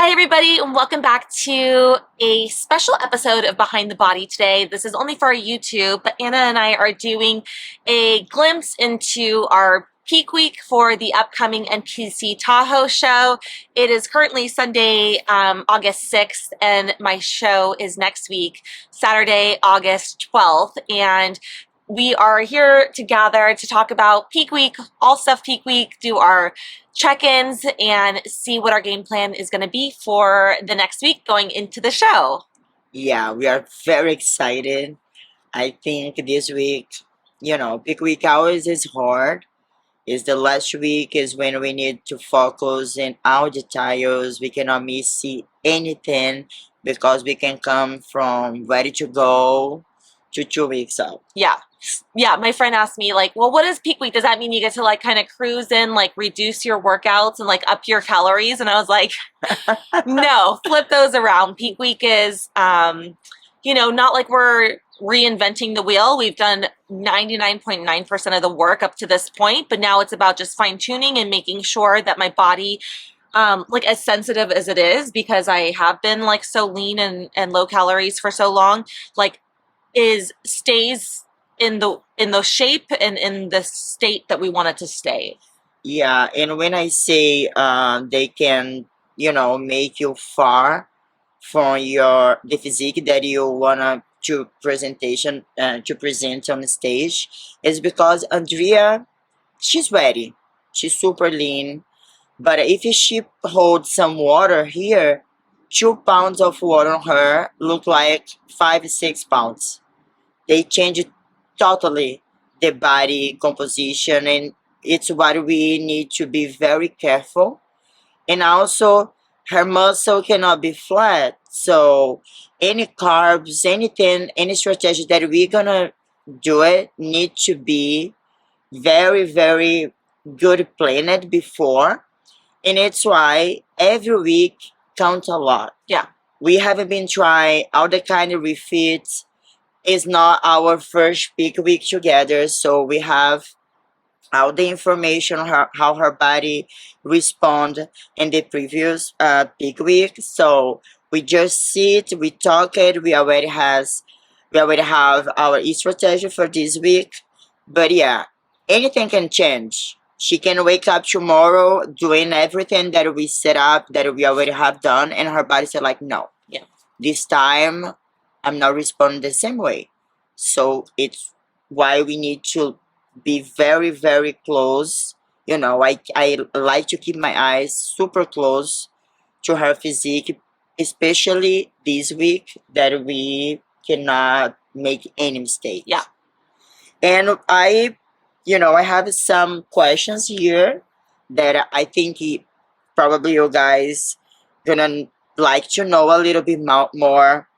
Hi, everybody, and welcome back to a special episode of Behind the Body today. This is only for our YouTube, but Anna and I are doing a glimpse into our peak week for the upcoming NPC Tahoe show. It is currently Sunday, August 6th, and my show is next week, Saturday, August 12th. And we are here to gather to talk about peak week, all stuff peak week, do our check-ins and see what our game plan is going to be for the next week going into the show. Yeah, we are very excited. I think this week, peak week hours is hard. Is the last week is when we need to focus in our details. We cannot miss anything because we can come from ready to go to 2 weeks out. Yeah, my friend asked me like, well, what is peak week? Does that mean you get to like kind of cruise in, like reduce your workouts and like up your calories? And I was like, no, flip those around. Peak week is, not like we're reinventing the wheel. We've done 99.9% of the work up to this point, but now it's about just fine tuning and making sure that my body, like as sensitive as it is, because I have been like so lean and low calories for so long, like stays in the shape and in the state that we want it to stay. Yeah, and when I say they can, make you far from the physique that you wanna to present on the stage, is because Andrea, she's ready. She's super lean, but if she holds some water here, 2 pounds of water on her look like 5 6 pounds. They change totally the body composition, and it's what we need to be very careful. And also, her muscle cannot be flat, so any carbs, anything, any strategy that we're gonna do it need to be very very good planned before. And it's why every week counts a lot. Yeah. We haven't been trying all the kind of refits. It's not our first peak week together, so we have all the information on how her body respond in the previous peak week. So we just sit, we talk it. We already have our strategy for this week. But yeah, anything can change. She can wake up tomorrow doing everything that we set up, that we already have done, and her body said like, no, Yeah. this time I'm not responding the same way. So it's why we need to be very, very close. I like to keep my eyes super close to her physique, especially this week that we cannot make any mistake. Yeah. And I have some questions here that I think probably you guys gonna like to know a little bit more.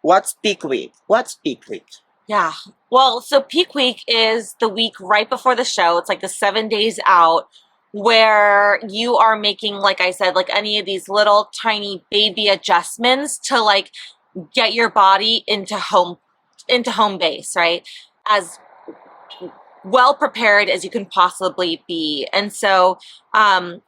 What's peak week? What's peak week? Yeah. Well, so peak week is the week right before the show. It's like the 7 days out where you are making, like I said, like any of these little tiny baby adjustments to like get your body into home base, right? As well prepared as you can possibly be. And so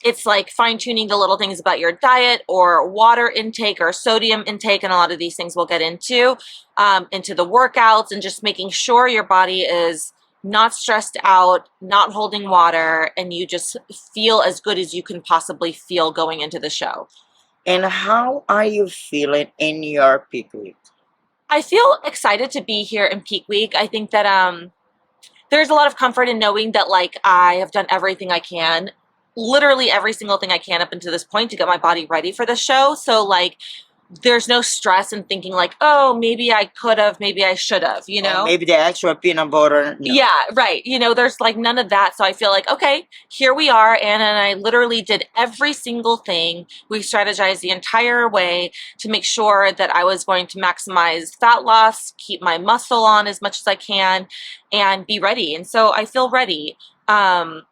it's like fine tuning the little things about your diet or water intake or sodium intake. And a lot of these things we'll get into the workouts, and just making sure your body is not stressed out, not holding water, and you just feel as good as you can possibly feel going into the show. And how are you feeling in your peak week? I feel excited to be here in peak week. I think that there's a lot of comfort in knowing that like I have done everything I can, literally every single thing I can up until this point to get my body ready for the show. So like there's no stress in thinking like, oh, maybe I could have, maybe I should have, Or maybe the extra peanut butter. No. Yeah, right. There's like none of that. So I feel like, okay, here we are. Anna and I literally did every single thing. We strategized the entire way to make sure that I was going to maximize fat loss, keep my muscle on as much as I can, and be ready. And so I feel ready. And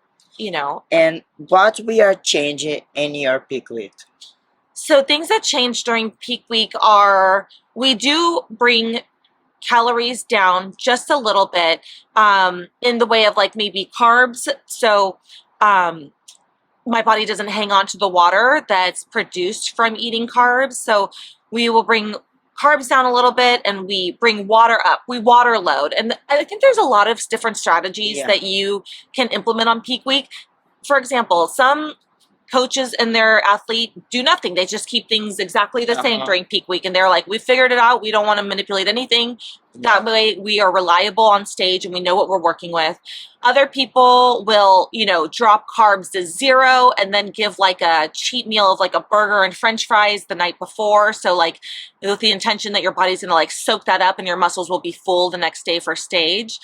what we are changing in your peak week? So things that change during peak week are we do bring calories down just a little bit in the way of like maybe carbs. So my body doesn't hang on to the water that's produced from eating carbs. So we will bring carbs down a little bit and we bring water up. We water load. And I think there's a lot of different strategies Yeah. that you can implement on peak week. For example, some coaches and their athlete do nothing. They just keep things exactly the same during peak week. And they're like, we figured it out. We don't want to manipulate anything. That way we are reliable on stage and we know what we're working with. Other people will, drop carbs to 0 and then give like a cheat meal of like a burger and French fries the night before. So like with the intention that your body's going to like soak that up and your muscles will be full the next day for stage.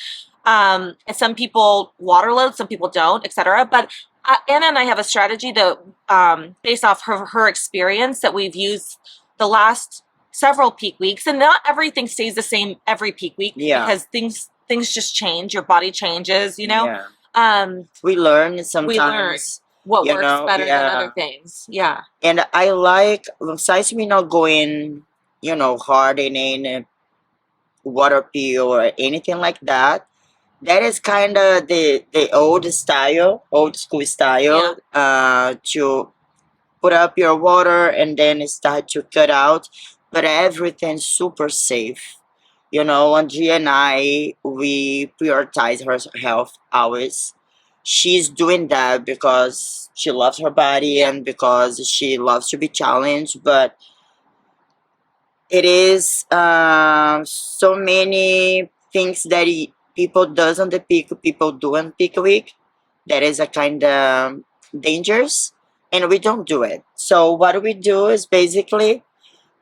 And some people water load, some people don't, etc. But Anna and I have a strategy that, based off her experience, that we've used the last several peak weeks, and not everything stays the same every peak week because things just change. Your body changes, Yeah. We learn sometimes. We learn what works better than other things. Yeah. And I like, besides me not going, hard in any water pill or anything like that. That is kind of the old school style. To put up your water and then start to cut out, but everything's super safe. Andrea and I, we prioritize her health always. She's doing that because she loves her body and because she loves to be challenged, but it is so many things that people does on the peak, people do on peak week. That is a kind of dangerous, and we don't do it. So what we do is basically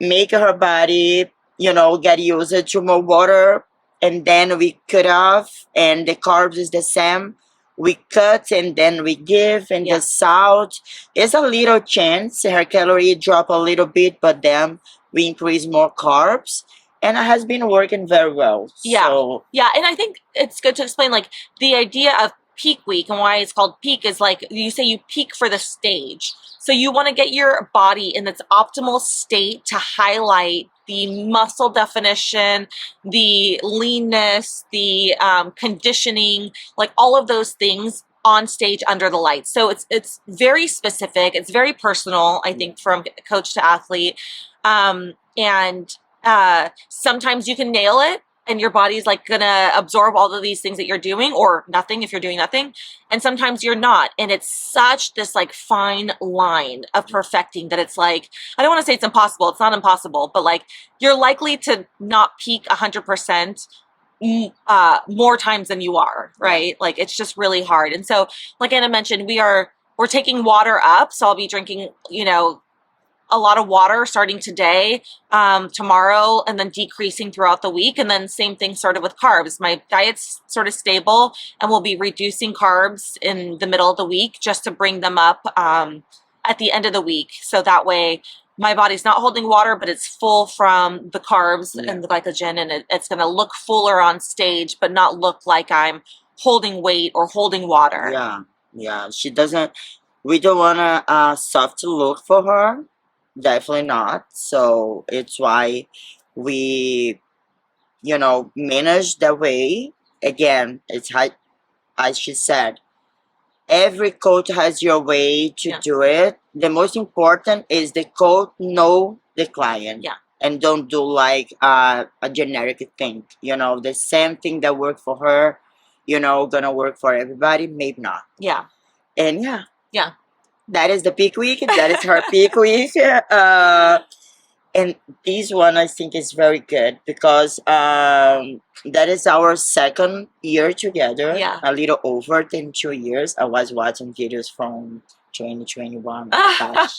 make her body, get used to more water, and then we cut off, and the carbs is the same. We cut and then we give, and the salt is a little chance her calorie drop a little bit, but then we increase more carbs, and it has been working very well. Yeah. So, yeah, and I think it's good to explain like the idea of peak week and why it's called peak is like you say you peak for the stage. So you want to get your body in its optimal state to highlight the muscle definition, the leanness, the conditioning, like all of those things on stage under the lights. So it's very specific. It's very personal, I think, from coach to athlete. And sometimes you can nail it and your body's like gonna absorb all of these things that you're doing, or nothing if you're doing nothing, and sometimes you're not. And it's such this like fine line of perfecting that it's like, I don't want to say it's impossible, it's not impossible, but like you're likely to not peak 100% more times than you are, right? Like it's just really hard. And so like Anna mentioned, we're taking water up, so I'll be drinking a lot of water starting today, tomorrow, and then decreasing throughout the week. And then same thing sort of with carbs. My diet's sort of stable, and we'll be reducing carbs in the middle of the week just to bring them up at the end of the week. So that way my body's not holding water, but it's full from the carbs and the glycogen, and it's going to look fuller on stage, but not look like I'm holding weight or holding water. Yeah. She doesn't. We don't want a soft look for her. Definitely not. So it's why we, manage that way. Again, it's how, as she said, every coach has your way to do it. The most important is the coach know the client. And don't do like a generic thing. The same thing that worked for her, gonna work for everybody. Maybe not. And that is the peak week. That is her peak week. And this one I think is very good because that is our second year together. A little over than 2 years. I was watching videos from 2021. Gosh,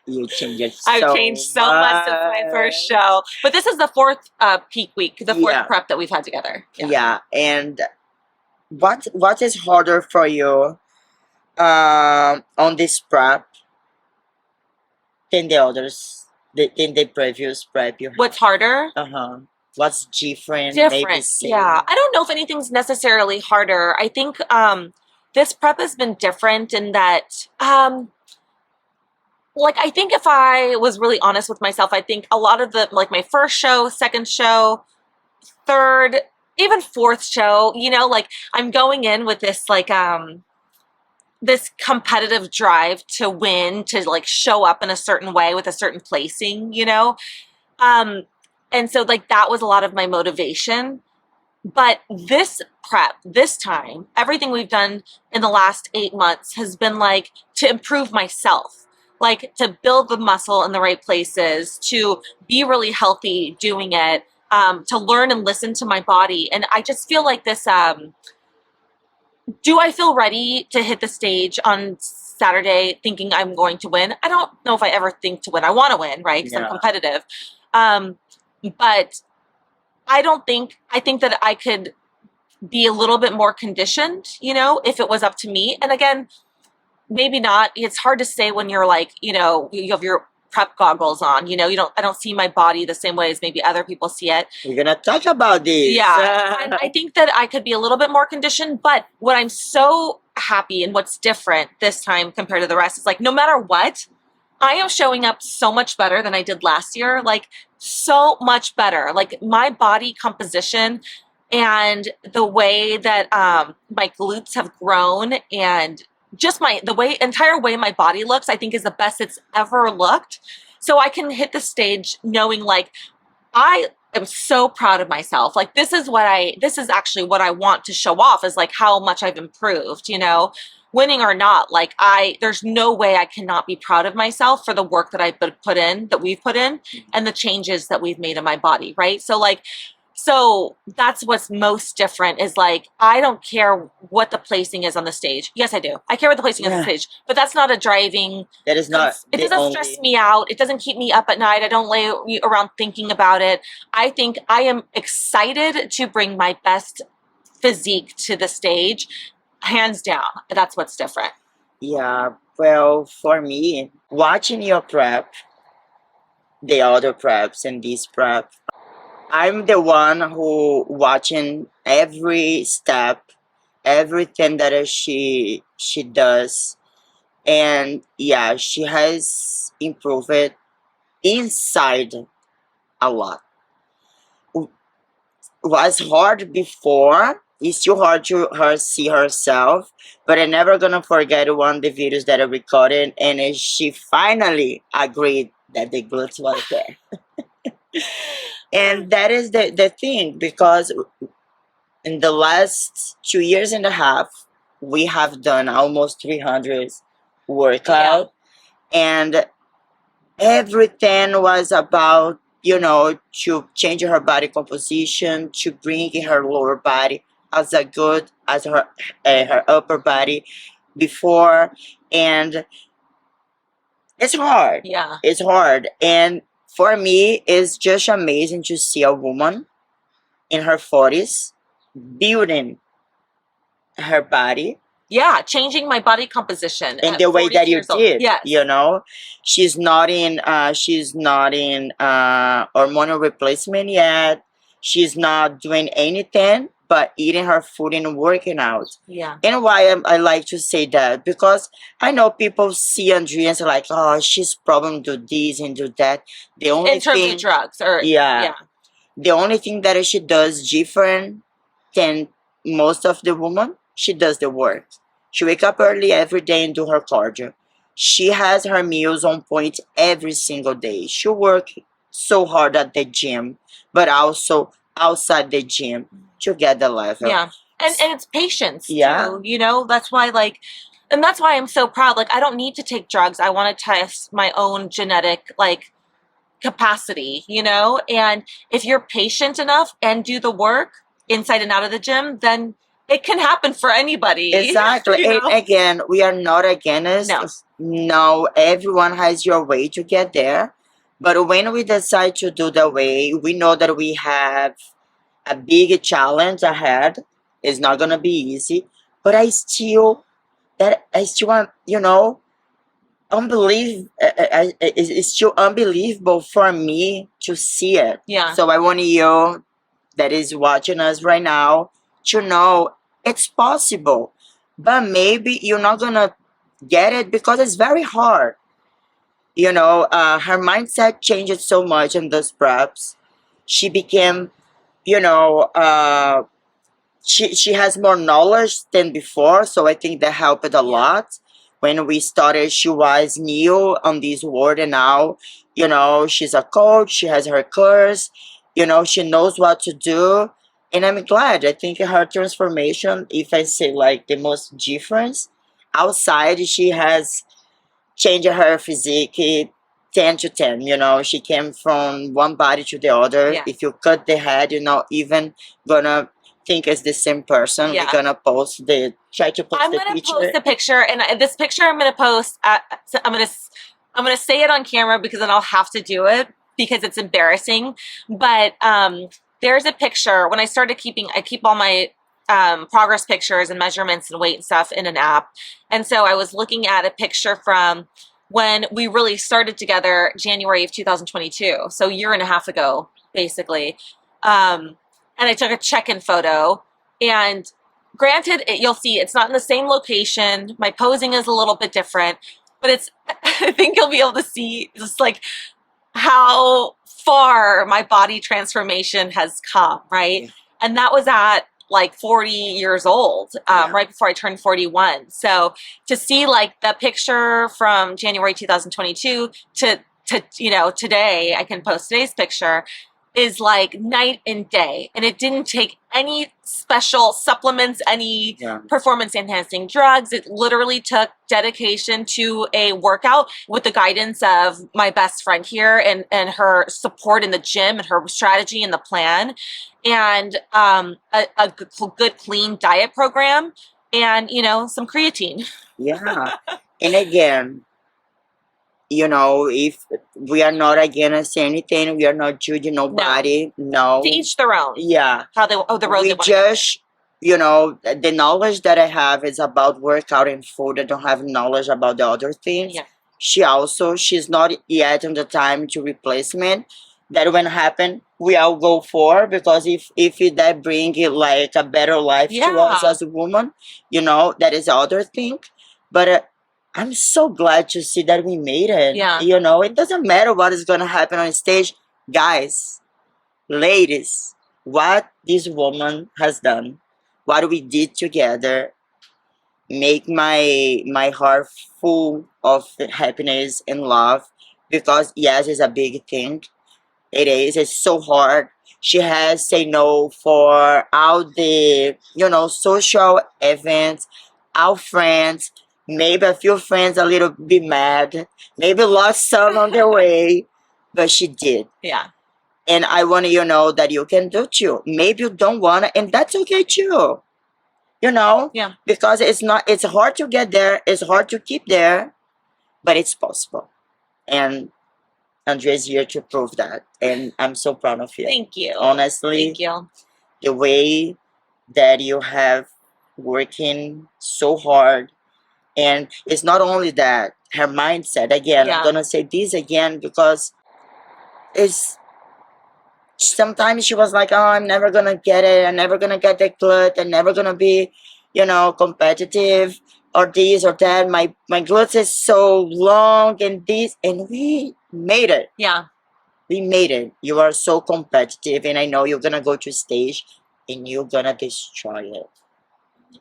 you changed so I've changed so much since my first show. But this is the fourth peak week, the fourth prep that we've had together. And what is harder for you on this prep than the others, than the previous prep you had? What's harder? What's different? Maybe same. I don't know if anything's necessarily harder. I think this prep has been different in that like I think if I was really honest with myself, I think a lot of the like my first show, second show, third, even fourth show, like I'm going in with this like this competitive drive to win, to like show up in a certain way with a certain placing, you know? Um, and so like that was a lot of my motivation. But this prep, this time, everything we've done in the last 8 months has been like to improve myself, like to build the muscle in the right places, to be really healthy doing it, to learn and listen to my body. And I just feel like this, do I feel ready to hit the stage on Saturday thinking I'm going to win? I don't know if I ever think to win. I want to win, right? Because I'm Yeah. competitive. But I think that I could be a little bit more conditioned, you know, if it was up to me. And again, maybe not. It's hard to say when you're like, you know, you have your prep goggles on, you know, I don't see my body the same way as maybe other people see it. We're gonna talk about this. Yeah. And I think that I could be a little bit more conditioned, but what I'm so happy and what's different this time compared to the rest is like, no matter what, I am showing up so much better than I did last year. Like, so much better. Like, my body composition and the way that my glutes have grown, and just entire way my body looks, I think is the best it's ever looked. So I can hit the stage knowing like I am so proud of myself. Like, this is actually what I want to show off, is like how much I've improved, you know, winning or not. Like, there's no way I cannot be proud of myself for the work that that we've put in, and the changes that we've made in my body. Right. So that's what's most different, is like, I don't care what the placing is on the stage. Yes, I do. I care what the placing is on the stage, but that's not a driving. That is not. It doesn't stress me out. It doesn't keep me up at night. I don't lay around thinking about it. I think I am excited to bring my best physique to the stage, hands down. That's what's different. Yeah. Well, for me, watching your prep, the other preps and this prep, I'm the one who watching every step, everything that she does, and yeah, she has improved inside a lot. Was hard before. It's still hard to her see herself, but I'm never gonna forget one of the videos that I recorded, and she finally agreed that the glutes was there. And that is the thing, because in the last 2 years and a half, we have done almost 300 workout, and everything was about, you know, to change her body composition, to bring her lower body as a good as her upper body before. And it's hard. Yeah. It's hard. And for me, it's just amazing to see a woman in her 40s building her body Yeah, changing my body composition in at the way 42 that you years old. did. Yes. You know, she's not in hormonal replacement yet. She's not doing anything but eating her food and working out. Yeah. And why I like to say that, because I know people see Andrea and say like, oh, she's probably do this and do that. The only In terms thing, of drugs, or yeah, the only thing that she does different than most of the women, she does the work. She wake up early every day and do her cardio. She has her meals on point every single day. She work so hard at the gym, but also outside the gym to get the level. Yeah. And it's patience Yeah. too, you know? That's why and that's why I'm so proud. Like, I don't need to take drugs. I want to test my own genetic capacity, you know? And if you're patient enough and do the work inside and out of the gym, then it can happen for anybody. Exactly. You know? And again, we are not against. No. No, everyone has your way to get there. But when we decide to do the way, we know that we have a big challenge ahead. It's not gonna be easy. But I still want, you know, it's still unbelievable for me to see it. Yeah. So I want you that is watching us right now to know it's possible, but maybe you're not gonna get it because it's very hard. You know, her mindset changed so much in those preps. She became, you know, she has more knowledge than before, so I think that helped a Yeah. lot. When we started, she was new on this world, and now, she's a coach. She has her course. She knows what to do, and I'm glad. I think her transformation, if I say like the most difference, outside she has changed her physique 10 to 10. She came from one body to the other. Yeah. If you cut the head, you're not even gonna think it's the same person. Yeah. We're gonna try to post I'm the gonna picture. post a picture, and this picture I'm gonna post. I'm gonna say it on camera because then I'll have to do it because it's embarrassing. But there's a picture when I started keeping. I keep all my progress pictures and measurements and weight and stuff in an app, and so I was looking at a picture from when we really started together, January of 2022, so a year and a half ago, basically. And I took a check-in photo, and granted, you'll see it's not in the same location. My posing is a little bit different, but it's, I think you'll be able to see just like how far my body transformation has come, right? Yeah. And that was at like 40 years old, Yeah. right before I turned 41. So to see like the picture from January 2022 to today, I can post today's picture, is like night and day. And it didn't take any special supplements, any Yeah. performance enhancing drugs. It literally took dedication to a workout with the guidance of my best friend here, and her support in the gym and her strategy and the plan, and a good clean diet program, and some creatine. Yeah. And again, if we are not against anything, we are not judging nobody. No. To each their own. Yeah. How they the road We they want to go. just, the knowledge that I have is about workout and food. I don't have knowledge about the other things. Yeah. She's not yet on the time to replacement. That when happen, we all go for, because if that bring it like a better life to us Yeah. as a woman, that is the other thing. But I'm so glad to see that we made it. Yeah. It doesn't matter what is gonna happen on stage, guys, ladies. What this woman has done, what we did together, make my heart full of happiness and love. Because yes, it's a big thing. It is. It's so hard. She has say no for all the social events, our friends. Maybe a few friends a little bit mad. Maybe lost some on the way, but she did. Yeah. And I want you to know that you can do too. Maybe you don't want to, and that's okay too. Yeah. Because it's hard to get there, it's hard to keep there, but it's possible. And Andrea's here to prove that. And I'm so proud of you. Thank you. Honestly, Thank you. the way that you have working so hard. And it's not only that, her mindset, again, Yeah. I'm gonna say this again because it's sometimes she was like, oh, I'm never gonna get it, I'm never gonna get that glut, I'm never gonna be competitive, or this or that. My glutes is so long, and this, and we made it. Yeah. We made it. You are so competitive, and I know you're gonna go to stage and you're gonna destroy it.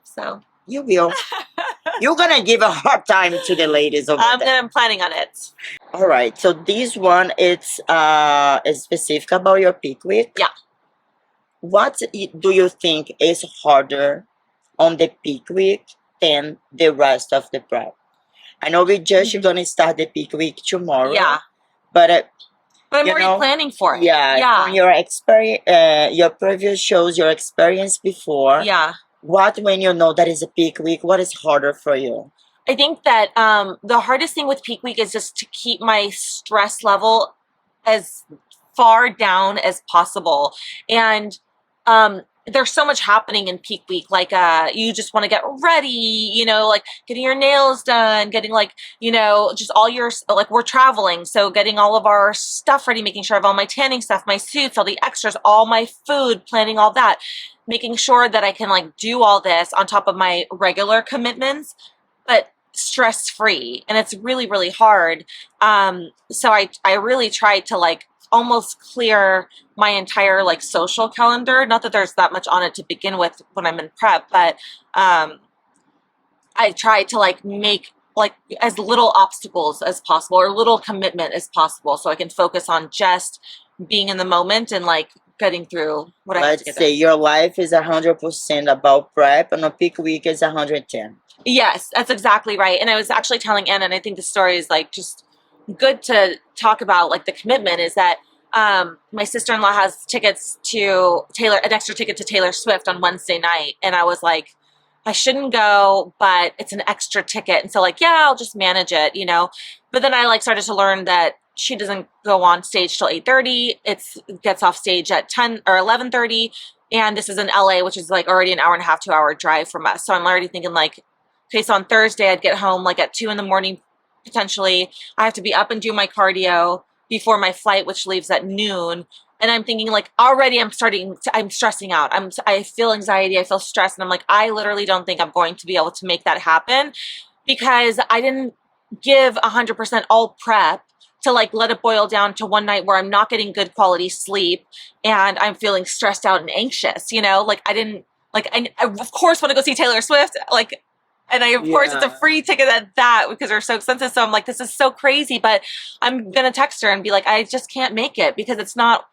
So You will. You're gonna give a hard time to the ladies over there. I'm planning on it. All right, so this one, it's is specific about your peak week. Yeah. What do you think is harder on the peak week than the rest of the prep? I know we just gonna start the peak week tomorrow. Yeah. But I'm already planning for it. yeah, Yeah. from your experience, your previous shows, your experience before. Yeah. What, when you know that is a peak week, what is harder for you? I think that the hardest thing with peak week is just to keep my stress level as far down as possible. And there's so much happening in peak week. Like you just want to get ready, like getting your nails done, getting like, just all your, like we're traveling. So getting all of our stuff ready, making sure I have all my tanning stuff, my suits, all the extras, all my food, planning all that, making sure that I can like do all this on top of my regular commitments, but stress free. And it's really, really hard. So I really tried to like almost clear my entire like social calendar. Not that there's that much on it to begin with when I'm in prep, but I try to like make like as little obstacles as possible or little commitment as possible so I can focus on just being in the moment and like getting through what I have to Let's get say done. your life is 100% about prep, and a peak week is 110. Yes, that's exactly right. And I was actually telling Anna, and I think the story is like just good to talk about like the commitment is that my sister-in-law has tickets to an extra ticket to Taylor Swift on Wednesday night. And I was like, I shouldn't go, but it's an extra ticket. And so like, yeah, I'll just manage it, you know? But then I like started to learn that she doesn't go on stage till 8:30. It gets off stage at 10 or 11:30. And this is in LA, which is like already an hour and a half, 2 hour drive from us. So I'm already thinking like, okay, so on Thursday I'd get home like at 2 in the morning, potentially. I have to be up and do my cardio before my flight, which leaves at noon. And I'm thinking like already I'm stressing out. I feel anxiety, I feel stressed. And I'm like, I literally don't think I'm going to be able to make that happen because I didn't give 100% all prep to like let it boil down to one night where I'm not getting good quality sleep and I'm feeling stressed out and anxious, you know, like I didn't like, I of course want to go see Taylor Swift. Like, and I, of course, it's a Yeah. free ticket at that because they're so expensive. So I'm like, this is so crazy. But I'm going to text her and be like, I just can't make it because it's not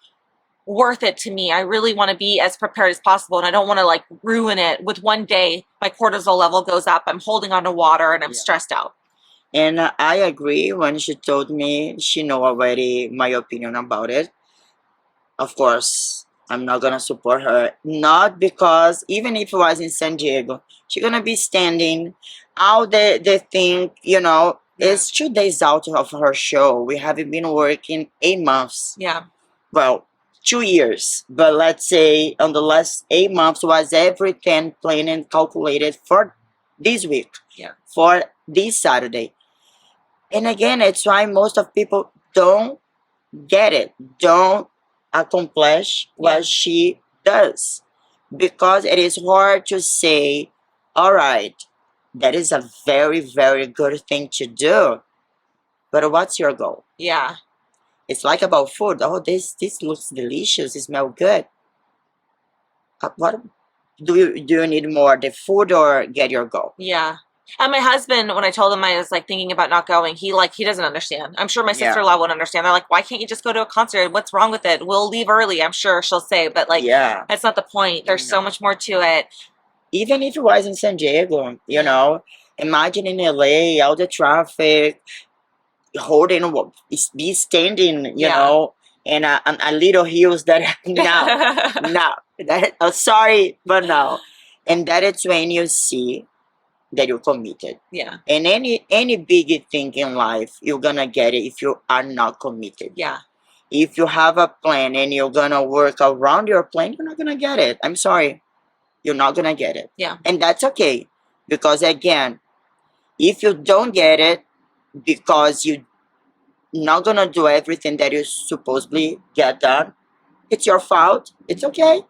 worth it to me. I really want to be as prepared as possible. And I don't want to like ruin it with one day. My cortisol level goes up. I'm holding on to water and I'm Yeah. stressed out. And I agree when she told me she know already my opinion about it. Of course, I'm not gonna support her. Not because even if it was in San Diego, she's gonna be standing. How they think, Yeah. it's 2 days out of her show. We haven't been working 8 months. Yeah. Well, 2 years. But let's say on the last 8 months was everything planned and calculated for this week. Yeah. For this Saturday. And again, it's why most of people don't get it, don't accomplish what Yeah. she does. Because it is hard to say, all right, that is a very, very good thing to do. But what's your goal? Yeah. It's like about food. Oh, this looks delicious. It smells good. What do you need more, the food or get your goal? Yeah. And my husband, when I told him I was like thinking about not going, he doesn't understand. I'm sure my Yeah. sister-in-law won't understand. They're like, why can't you just go to a concert? What's wrong with it? We'll leave early, I'm sure she'll say. But like, Yeah. that's not the point. There's so No. much more to it. Even if it was in San Diego, Yeah. imagine in LA, all the traffic, holding, be standing, Yeah. and a little heels that, no, that, sorry, but no. And that is when you see that you're committed. Yeah. And any big thing in life, you're gonna get it if you are not committed. Yeah. If you have a plan and you're gonna work around your plan, you're not gonna get it. I'm sorry. You're not gonna get it. Yeah. And that's okay. Because again, if you don't get it because you're not gonna do everything that you supposedly get done, it's your fault. It's okay.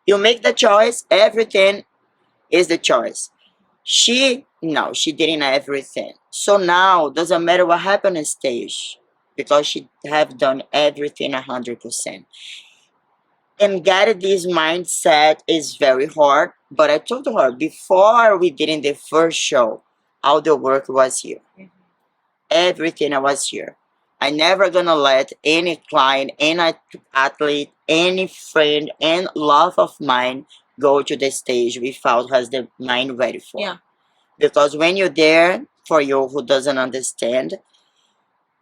You make the choice, everything is the choice. No, she didn't everything. So now doesn't matter what happened on stage because she have done everything 100%. And get this mindset is very hard. But I told her before we did in the first show, all the work was here. Everything was here. I never gonna let any client, any athlete, any friend, and love of mine go to the stage without has the mind ready for. Yeah. Because when you're there, for you who doesn't understand,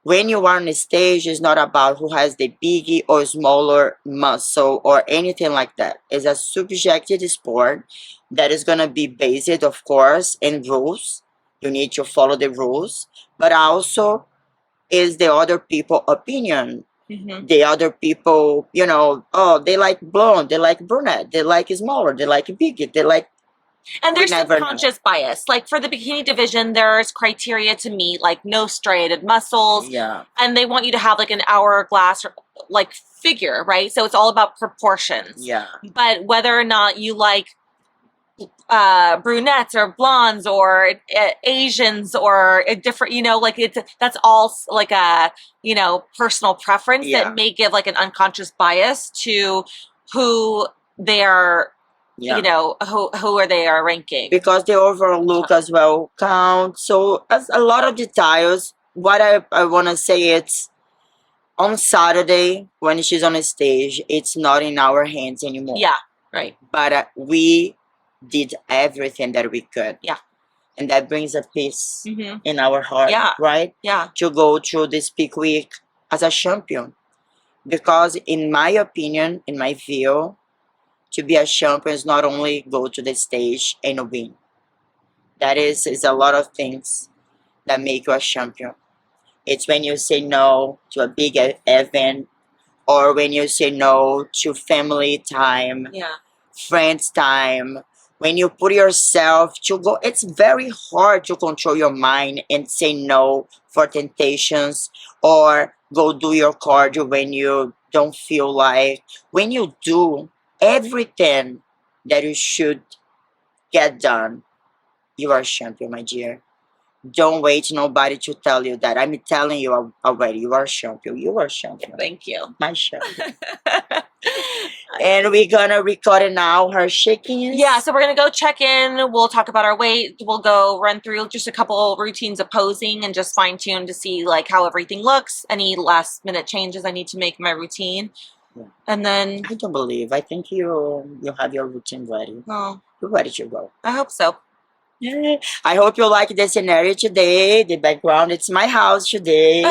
when you are on the stage, it's not about who has the biggie or smaller muscle or anything like that. It's a subjective sport that is gonna be based, of course, in rules. You need to follow the rules, but also is the other people opinion. Mm-hmm. The other people, oh, they like blonde, they like brunette, they like smaller, they like big, they like. And We there's never know. subconscious bias. Like for the bikini division, there's criteria to meet, like no striated muscles. Yeah. And they want you to have like an hourglass like figure, right? So it's all about proportions. Yeah. But whether or not you like brunettes or blondes or Asians or a different, like that's all like a, personal preference Yeah. that may give like an unconscious bias to who they are, Yeah. who are they are ranking. Because the overall look as well counts. So as a lot of details. What I want to say, it's on Saturday when she's on a stage, it's not in our hands anymore. Yeah, right. But we did everything that we could. Yeah. And that brings a peace Mm-hmm. in our heart, Yeah. right? Yeah. To go through this peak week as a champion. Because in my opinion, in my view, to be a champion is not only go to the stage and win. That is a lot of things that make you a champion. It's when you say no to a big event, or when you say no to family time, Yeah. friends time, when you put yourself to go. It's very hard to control your mind and say no for temptations, or go do your cardio when you don't feel like. When you do everything that you should get done, you are a champion, my dear. Don't wait nobody to tell you that. I'm telling you already, you are a champion. You are a champion. Thank you. My champion. And we're gonna record it now, her shaking. Yeah, so we're gonna go check in. We'll talk about our weight. We'll go run through just a couple routines of posing and just fine tune to see like how everything looks. Any last minute changes I need to make in my routine. Yeah. And then I don't believe. I think you have your routine ready. Oh, you're ready to go. I hope so. Yeah. I hope you like the scenario today. The background, it's my house today.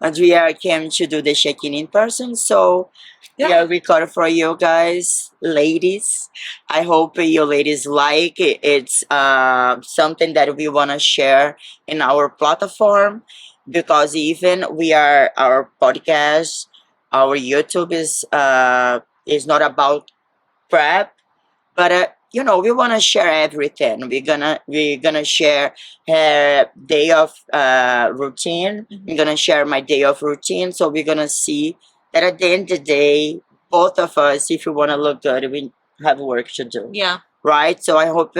Andrea came to do the check-in in person, so yeah, record for you guys, ladies. I hope you ladies like it. It's something that we want to share in our platform, because even we are our podcast, our YouTube is not about prep, but we want to share everything. We're gonna share her day of routine. I'm gonna share my day of routine, so we're gonna see that at the end of the day, both of us, if we want to look good, we have work to do. Yeah. Right. So I hope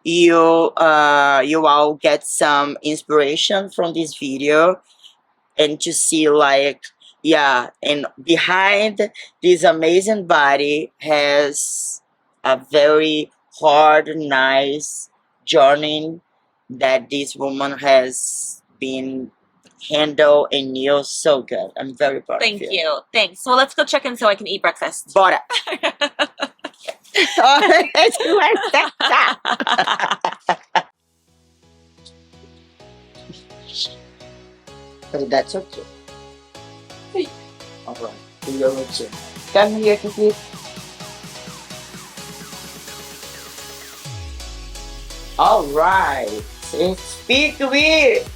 you all get some inspiration from this video, and to see like, yeah, and behind this amazing body has a very hard, nice journey that this woman has been handled and you so good. I'm very proud of you. Thank you. Thanks. Well, let's go check in so I can eat breakfast. Bora. But that's okay. All right. Do your routine. Come here, Kiki. All right. Speak with.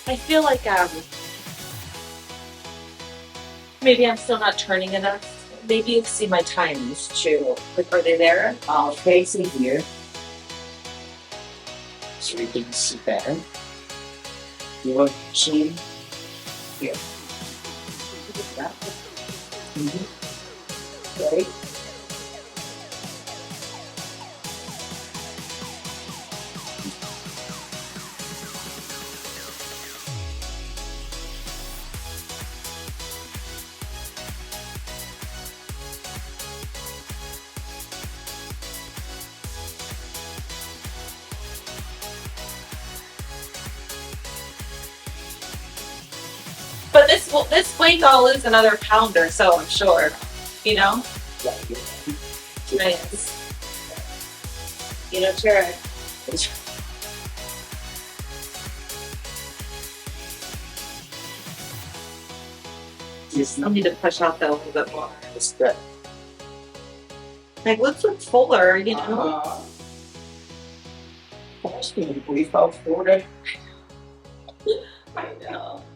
I feel like maybe I'm still not turning enough. Maybe you see my times too. Like, are they there? I'll face it here, so you can see better. Your chin here. Right. But this week I'll lose another pound or so, I'm sure. You know? Yeah, Nice. Sure. I'll need to push out that a little bit more. It's good. Like, let's look fuller, you know? Posso, we fell forward. I know.